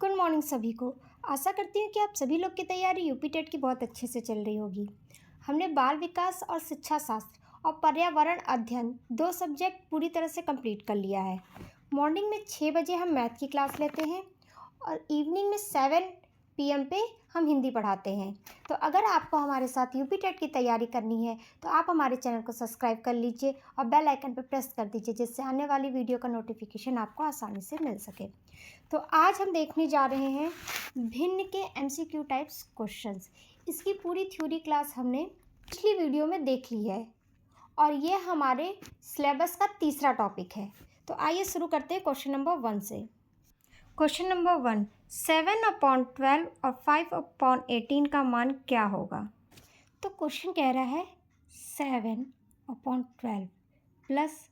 Good morning सभी को। आशा करती हूँ कि आप सभी लोग की तैयारी यूपी टेट की बहुत अच्छे से चल रही होगी। हमने बाल विकास और शिक्षा शास्त्र और पर्यावरण अध्ययन 2 सब्जेक्ट पूरी तरह से कंप्लीट कर लिया है। मॉर्निंग में 6 बजे हम मैथ की क्लास लेते हैं और इवनिंग में 7 PM पे हम हिंदी पढ़ाते हैं। तो अगर आपको हमारे साथ यूपी टेट की तैयारी करनी है तो आप हमारे चैनल को सब्सक्राइब कर लीजिए और बेल आइकन पर प्रेस कर दीजिए, जिससे आने वाली वीडियो का नोटिफिकेशन आपको आसानी से मिल सके। तो आज हम देखने जा रहे हैं भिन्न के MCQ टाइप्स क्वेश्चंस। इसकी पूरी थ्योरी क्लास हमने पिछली वीडियो में देख ली है और ये हमारे सिलेबस का तीसरा टॉपिक है। तो आइए शुरू करते हैं क्वेश्चन नंबर 1 से। क्वेश्चन नंबर 1, 7/12 और 5/18 का मान क्या होगा? तो क्वेश्चन कह रहा है 7/12 प्लस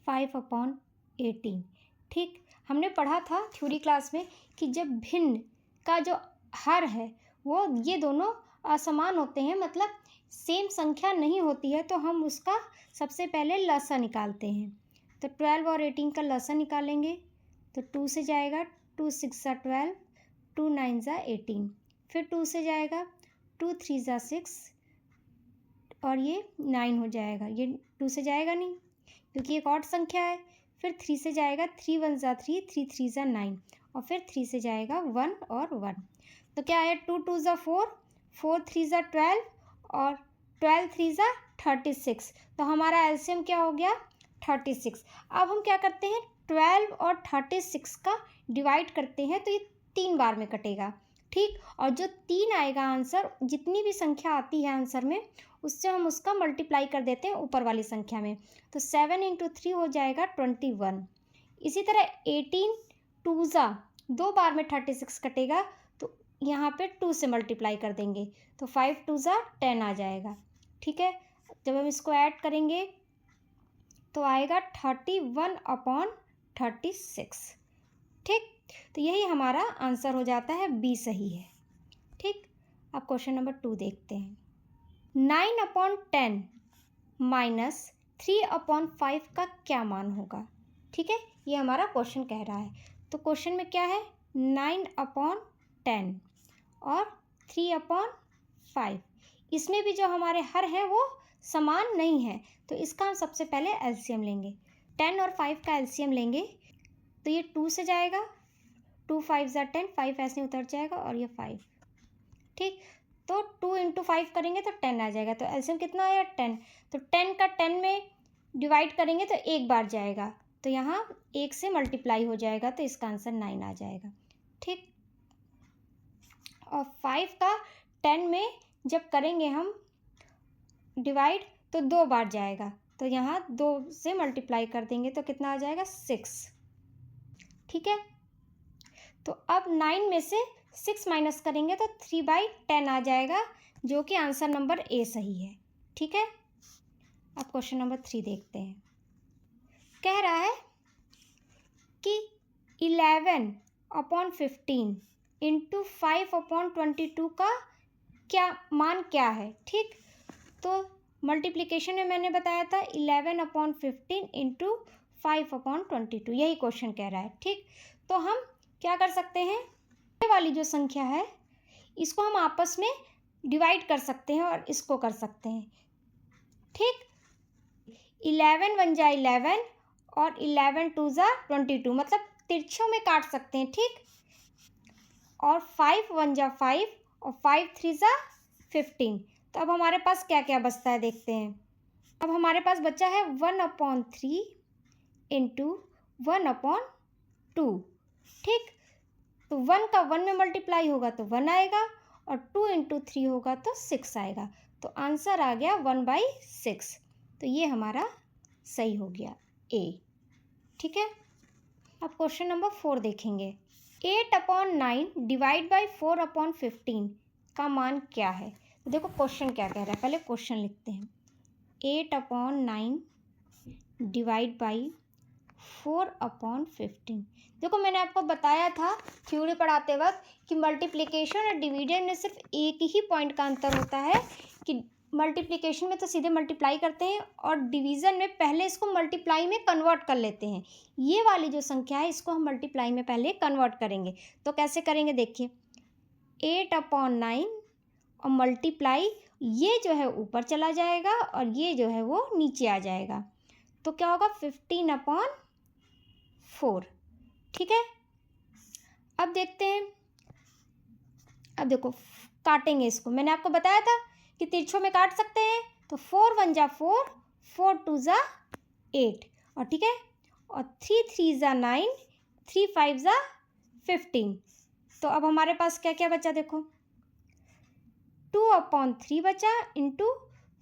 5/18। ठीक, हमने पढ़ा था थ्योरी क्लास में कि जब भिन्न का जो हर है वो ये दोनों असमान होते हैं, मतलब सेम संख्या नहीं होती है, तो हम उसका सबसे पहले लसा निकालते हैं। तो 12 और 18 का लसा निकालेंगे तो 2 से जाएगा, 2 6 12, 2 9 18, फिर 2 से जाएगा, 2 3 6 और ये 9 हो जाएगा। ये 2 से जाएगा नहीं क्योंकि एक और संख्या है। फिर 3 से जाएगा, 3 1 3, 3 3 9 और फिर 3 से जाएगा 1 और 1। तो क्या है, 2 2 4, 4 3 12 और 12 3 36। तो हमारा एलसीएम क्या हो गया, 36। अब हम क्या करते हैं, 12 और 36 का डिवाइड करते हैं तो ये 3 बार में कटेगा। ठीक, और जो 3 आएगा आंसर, जितनी भी संख्या आती है आंसर में, उससे हम उसका मल्टीप्लाई कर देते हैं ऊपर वाली संख्या में। तो 7 × 3 हो जाएगा 21। इसी तरह 18 2 2 बार में 36 कटेगा, तो यहाँ पे 2 से मल्टीप्लाई कर देंगे तो 5 2 10 आ जाएगा। ठीक है, जब हम इसको ऐड करेंगे तो आएगा 31/36। ठीक, तो यही हमारा आंसर हो जाता है, बी सही है। ठीक, अब क्वेश्चन नंबर 2 देखते हैं। 9/10 माइनस 3/5 का क्या मान होगा? ठीक है, ये हमारा क्वेश्चन कह रहा है। तो क्वेश्चन में क्या है, 9/10 और 3/5। इसमें भी जो हमारे हर हैं वो समान नहीं है, तो इसका हम सबसे पहले एलसीएम लेंगे। 10 और 5 का एलसीएम लेंगे तो ये 2 से जाएगा, 2 5 10, 5 ऐसे उतर जाएगा और ये 5। ठीक, तो 2 × 5 करेंगे तो 10 आ जाएगा। तो एलसीएम कितना आया, 10। तो 10 का 10 में डिवाइड करेंगे तो एक बार जाएगा, तो यहाँ 1 से मल्टीप्लाई हो जाएगा, तो इसका आंसर 9 आ जाएगा। ठीक, और 5 का 10 में जब करेंगे हम डिवाइड तो 2 बार जाएगा, तो यहाँ 2 से मल्टीप्लाई कर देंगे तो कितना आ जाएगा, 6। ठीक है, तो अब 9 में से 6 माइनस करेंगे तो 3/10 आ जाएगा, जो कि आंसर नंबर ए सही है। ठीक है, अब क्वेश्चन नंबर 3 देखते हैं। कह रहा है कि 11/15 × 5/22 का क्या मान क्या है? ठीक, तो मल्टीप्लिकेशन में मैंने बताया था 11/15 × 5/22, यही क्वेश्चन कह रहा है। ठीक, तो हम क्या कर सकते हैं, ये वाली जो संख्या है इसको हम आपस में डिवाइड कर सकते हैं और इसको कर सकते हैं। ठीक, 11 1 11 और 11 2 22, मतलब तिरछों में काट सकते हैं। ठीक, और 5 1 5 और 5 3 15। तो अब हमारे पास क्या क्या बचता है, देखते हैं। अब हमारे पास बचा है 1/3 × 1/2। ठीक, तो 1 का 1 में मल्टीप्लाई होगा तो 1 आएगा और 2 × 3 होगा तो 6 आएगा। तो आंसर आ गया 1/6। तो ये हमारा सही हो गया, ए। ठीक है, अब क्वेश्चन नंबर 4 देखेंगे। 8/9 डिवाइड बाई 4/15 का मान क्या है? तो देखो क्वेश्चन क्या कह रहा है, पहले क्वेश्चन लिखते हैं। 8/9 डिवाइड बाई 4/15। देखो मैंने आपको बताया था थ्योरी पढ़ाते वक्त कि मल्टीप्लिकेशन और डिवीजन में सिर्फ एक ही पॉइंट का अंतर होता है कि मल्टीप्लिकेशन में तो सीधे मल्टीप्लाई करते हैं और डिवीज़न में पहले इसको मल्टीप्लाई में कन्वर्ट कर लेते हैं। ये वाली जो संख्या है इसको हम मल्टीप्लाई में पहले कन्वर्ट करेंगे। तो कैसे करेंगे देखिए, 8/9 और मल्टीप्लाई, ये जो है ऊपर चला जाएगा और ये जो है वो नीचे आ जाएगा। तो क्या होगा, 15/4। ठीक है, अब देखते हैं। अब देखो काटेंगे इसको, मैंने आपको बताया था कि तिरछों में काट सकते हैं। तो 4 1 जा 4, 4 2 जा 8, और ठीक है, और 3 3 जा 9, 3 5 जा 15। तो अब हमारे पास क्या क्या बचा देखो, 2/3 बचा इंटू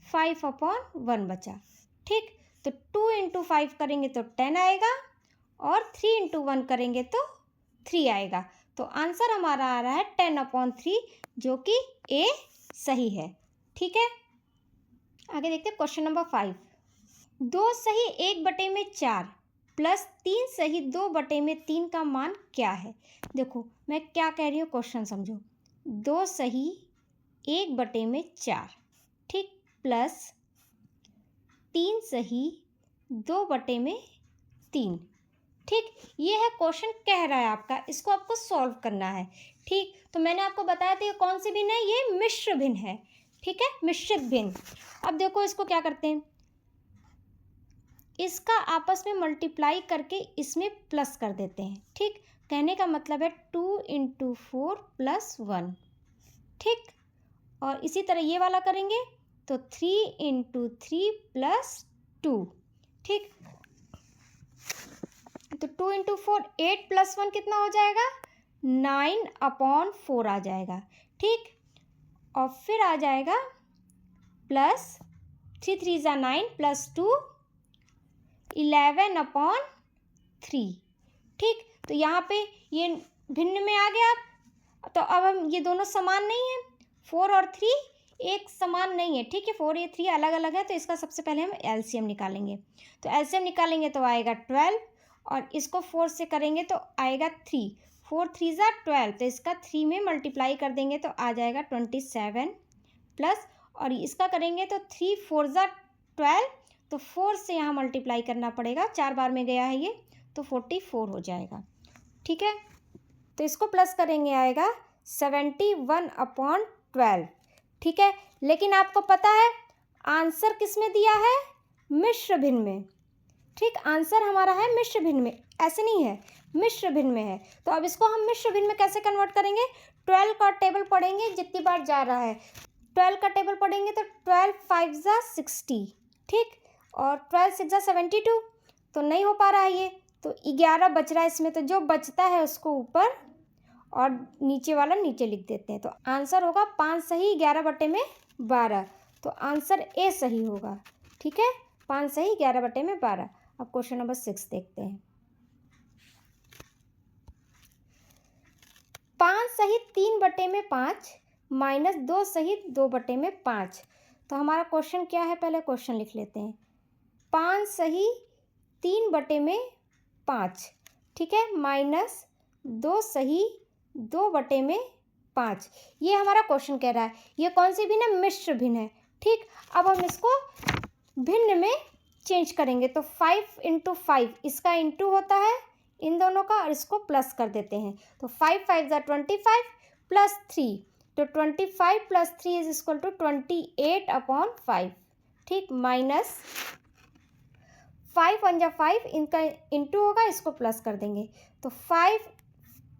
5/1 बचा। ठीक, तो 2 इंटू 5 करेंगे तो 10 आएगा और 3 इंटू 1 करेंगे तो 3 आएगा। तो आंसर हमारा आ रहा है 10/3, जो कि ए सही है। ठीक है, आगे देखते हैं क्वेश्चन नंबर 5। 2 सही 1/4 प्लस 3 सही 2/3 का मान क्या है। देखो मैं क्या कह रही हूँ, क्वेश्चन समझो। 2 सही 1/4, ठीक, प्लस 3 सही 2/3। ठीक, ये है क्वेश्चन कह रहा है आपका, इसको आपको सॉल्व करना है। ठीक, तो मैंने आपको बताया था ये कौन सी भिन्न है, ये मिश्र भिन्न है। ठीक है, मिश्रित भिन्न। अब देखो इसको क्या करते हैं, इसका आपस में मल्टीप्लाई करके इसमें प्लस कर देते हैं। ठीक, कहने का मतलब है 2 इंटू 4 प्लस 1। ठीक, और इसी तरह ये वाला करेंगे तो 3 इंटू 3 प्लस 2। ठीक, तो 2 इंटू 4 8 प्लस 1 कितना हो जाएगा, 9/4 आ जाएगा। ठीक, और फिर आ जाएगा प्लस 3 3 जा 9 प्लस 2 11/3। ठीक, तो यहाँ पे ये भिन्न में आ गया। तो अब हम ये दोनों समान नहीं है, 4 और 3 एक समान नहीं है। ठीक है, 4 ये 3 अलग अलग है। तो इसका सबसे पहले हम एलसीएम निकालेंगे। तो एलसीएम निकालेंगे तो आएगा 12, और इसको 4 से करेंगे तो आएगा 3। 4 3 जा 12, तो इसका 3 में मल्टीप्लाई कर देंगे तो आ जाएगा 27 प्लस, और इसका करेंगे तो 3 4 जा 12, तो 4 से यहाँ मल्टीप्लाई करना पड़ेगा, 4 बार में गया है ये, तो 44 हो जाएगा। ठीक है, तो इसको प्लस करेंगे आएगा 71/12। ठीक है, लेकिन आपको पता है आंसर किस में दिया है, मिश्र भिन्न में। ठीक, आंसर हमारा है मिश्र भिन्न में, ऐसे नहीं है, मिश्र भिन्न में है। तो अब इसको हम मिश्र भिन्न में कैसे कन्वर्ट करेंगे, 12 का टेबल पढ़ेंगे जितनी बार जा रहा है। 12 का टेबल पढ़ेंगे तो 12 5 जा 60। ठीक, और 12 6 जा 72, तो नहीं हो पा रहा है ये, तो 11 बच रहा है इसमें। तो जो बचता है उसको ऊपर और नीचे वाला नीचे लिख देते हैं। तो आंसर होगा 5 सही 11/12। तो आंसर ए सही होगा। ठीक है, 5 सही 11/12। अब क्वेश्चन नंबर 6 देखते हैं। 5 सही 3/5 माइनस 2 सही 2/5। तो हमारा क्वेश्चन क्या है, पहले क्वेश्चन लिख लेते हैं। 5 सही 3/5, ठीक है, माइनस 2 सही 2/5। ये हमारा क्वेश्चन कह रहा है। ये कौन सी भिन्न है, मिश्र भिन्न है। ठीक, अब हम इसको भिन्न में चेंज करेंगे। तो 5 इंटू 5, इसका इंटू होता है इन दोनों का, और इसको प्लस कर देते हैं। तो 5 5 जा 25 प्लस 3, तो 25 प्लस 3 इज इक्वल टू 28/5। ठीक, माइनस 5 1 जा 5, इनका इंटू होगा, इसको प्लस कर देंगे। तो 5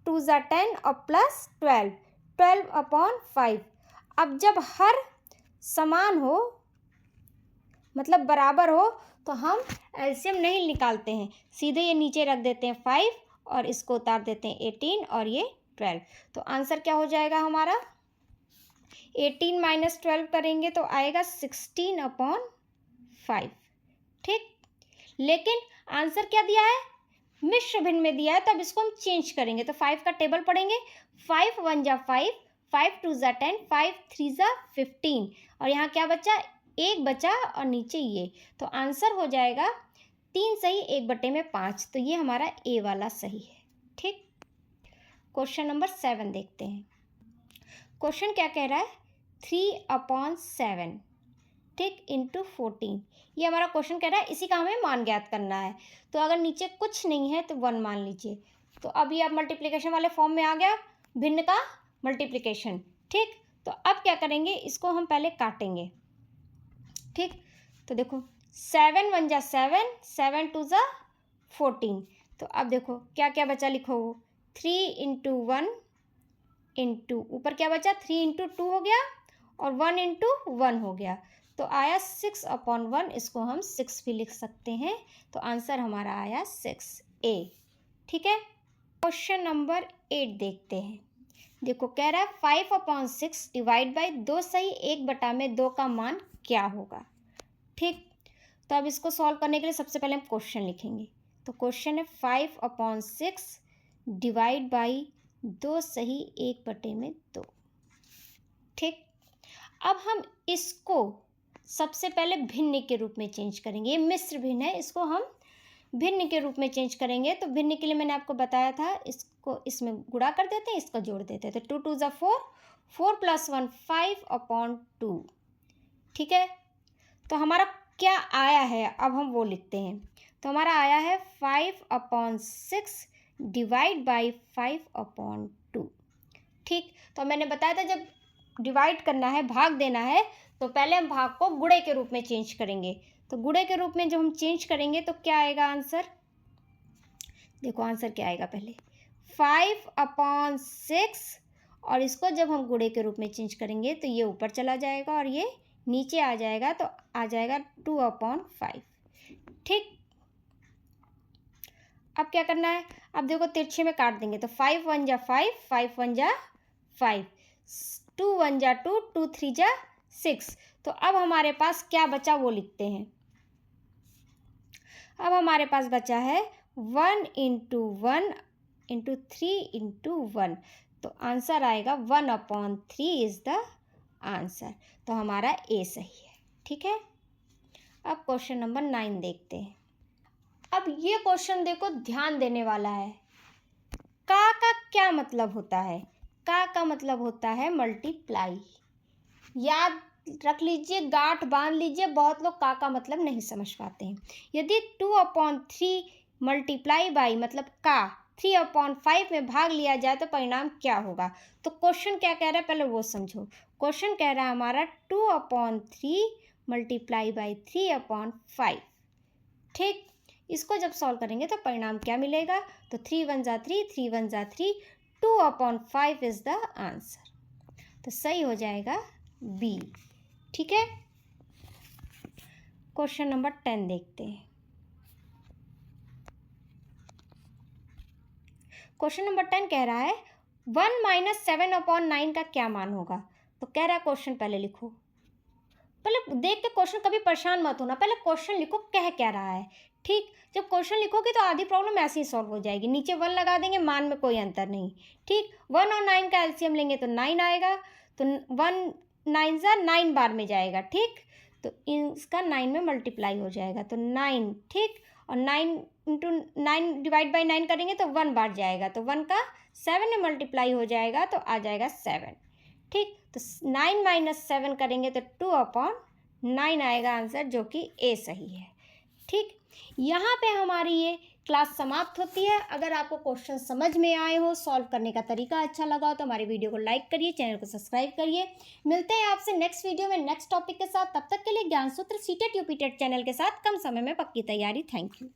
2 जा 10 और प्लस 12, 12/5। अब जब हर समान हो, मतलब बराबर हो, तो हम एलसीएम नहीं निकालते हैं, सीधे ये नीचे रख देते हैं 5 और इसको उतार देते हैं 18 और ये 12। तो आंसर क्या हो जाएगा हमारा, 18 माइनस 12 करेंगे तो आएगा 16/5। ठीक, लेकिन आंसर क्या दिया है, मिश्र भिन्न में दिया है। तो अब इसको हम चेंज करेंगे। तो 5 का टेबल पढ़ेंगे। 5 1 जा 5, 5 2 जा 10, 5 3 जा 15, और यहाँ क्या बचा, 1 बचा और नीचे ये। तो आंसर हो जाएगा 3 सही 1/5। तो ये हमारा ए वाला सही है। ठीक, क्वेश्चन नंबर 7 देखते हैं। क्वेश्चन क्या कह रहा है, 3/7 ठीक, इंटू 14। ये हमारा क्वेश्चन कह रहा है, इसी का हमें मान ज्ञात करना है। तो अगर नीचे कुछ नहीं है तो 1 मान लीजिए। तो अब ये अब मल्टीप्लिकेशन वाले फॉर्म में आ गया, भिन्न का मल्टीप्लिकेशन। ठीक, तो अब क्या करेंगे, इसको हम पहले काटेंगे। ठीक, तो देखो 7 1 जा 7, 7 2 जा 14। तो अब देखो क्या क्या बचा, लिखो 3 इंटू 1 इंटू ऊपर क्या बचा, 3 इंटू 2 हो गया और 1 इंटू 1 हो गया। तो आया 6/1, इसको हम 6 भी लिख सकते हैं। तो आंसर हमारा आया 6A। ठीक है, क्वेश्चन नंबर 8 देखते हैं। देखो कह रहा है 5/6 डिवाइड बाई 2 सही 1/2 का मान क्या होगा। ठीक, तो अब इसको सॉल्व करने के लिए सबसे पहले हम क्वेश्चन लिखेंगे। तो क्वेश्चन है 5/6 डिवाइड बाई 2 सही 1/2। ठीक, अब हम इसको सबसे पहले भिन्न के रूप में चेंज करेंगे। ये मिश्र भिन्न है, इसको हम भिन्न के रूप में चेंज करेंगे। तो भिन्न के लिए मैंने आपको बताया था, इसको इसमें गुणा कर देते हैं, इसको जोड़ देते हैं। तो 2 2 जा 4, 4 + 1 5/2। ठीक है, तो हमारा क्या आया है, अब हम वो लिखते हैं। तो हमारा आया है 5/6 डिवाइड बाई 5/2। ठीक, तो मैंने बताया था जब डिवाइड करना है, भाग देना है, तो पहले हम भाग को गुणे के रूप में चेंज करेंगे। तो गुणे के रूप में जब हम चेंज करेंगे तो क्या आएगा आंसर, देखो आंसर क्या आएगा, पहले 5/6 और इसको जब हम गुणे के रूप में चेंज करेंगे तो ये ऊपर चला जाएगा और ये नीचे आ जाएगा। तो आ जाएगा 2/5। ठीक, अब क्या करना है, अब देखो तिरछे में काट देंगे। तो 5 1 जा 5, 5 1 जा 5, 2 1 जा 2, 2 3 जा 6। तो अब हमारे पास क्या बचा वो लिखते हैं। अब हमारे पास बचा है 1 इंटू 1 इंटू 3 इंटू 1। तो आंसर आएगा 1/3 इज़ द आंसर। तो हमारा ए सही है। ठीक है, अब क्वेश्चन नंबर 9 देखते हैं। अब ये क्वेश्चन देखो ध्यान देने वाला है। का क्या मतलब होता है, का मतलब होता है मल्टीप्लाई। याद रख लीजिए, गांठ बांध लीजिए, बहुत लोग का मतलब नहीं समझ पाते हैं। यदि 2/3 मल्टीप्लाई बाई मतलब का 3/5 में भाग लिया जाए तो परिणाम क्या होगा। तो क्वेश्चन क्या कह रहा है पहले वो समझो। क्वेश्चन कह रहा है हमारा 2/3 मल्टीप्लाई बाई 3/5। ठीक, इसको जब सॉल्व करेंगे तो परिणाम क्या मिलेगा। तो 3 1 जा 3, 3 1 जा 3, 2/5 इज़ द आंसर। तो सही हो जाएगा बी। ठीक है, क्वेश्चन नंबर 10 देखते हैं। क्वेश्चन नंबर 10 कह रहा है 1 - 7/9 का क्या मान होगा। तो कह रहा है क्वेश्चन पहले लिखो, पहले देख के क्वेश्चन कभी परेशान मत होना, पहले क्वेश्चन लिखो कह क्या रहा है। ठीक, जब क्वेश्चन लिखोगे तो आधी प्रॉब्लम ऐसे ही सॉल्व हो जाएगी। नीचे 1 लगा देंगे, मान में कोई अंतर नहीं। ठीक, 1 और 9 का एलसीएम लेंगे तो 9 आएगा। तो 1 9 जा 9 बार में जाएगा। ठीक, तो इसका 9 में मल्टीप्लाई हो जाएगा तो 9। ठीक, और 9 इंटू 9 डिवाइड बाई 9 करेंगे तो 1 बार जाएगा। तो 1 का 7 में मल्टीप्लाई हो जाएगा तो आ जाएगा 7। ठीक, तो 9 - 7 करेंगे तो 2/9 आएगा आंसर, जो कि ए सही है। ठीक, यहाँ पे हमारी ये क्लास समाप्त होती है। अगर आपको क्वेश्चन समझ में आए हो, सॉल्व करने का तरीका अच्छा लगा हो तो हमारी वीडियो को लाइक करिए, चैनल को सब्सक्राइब करिए। मिलते हैं आपसे नेक्स्ट वीडियो में नेक्स्ट टॉपिक के साथ। तब तक के लिए ज्ञान सूत्र सीटेट यूपीटेट चैनल के साथ कम समय में पक्की तैयारी। Thank you.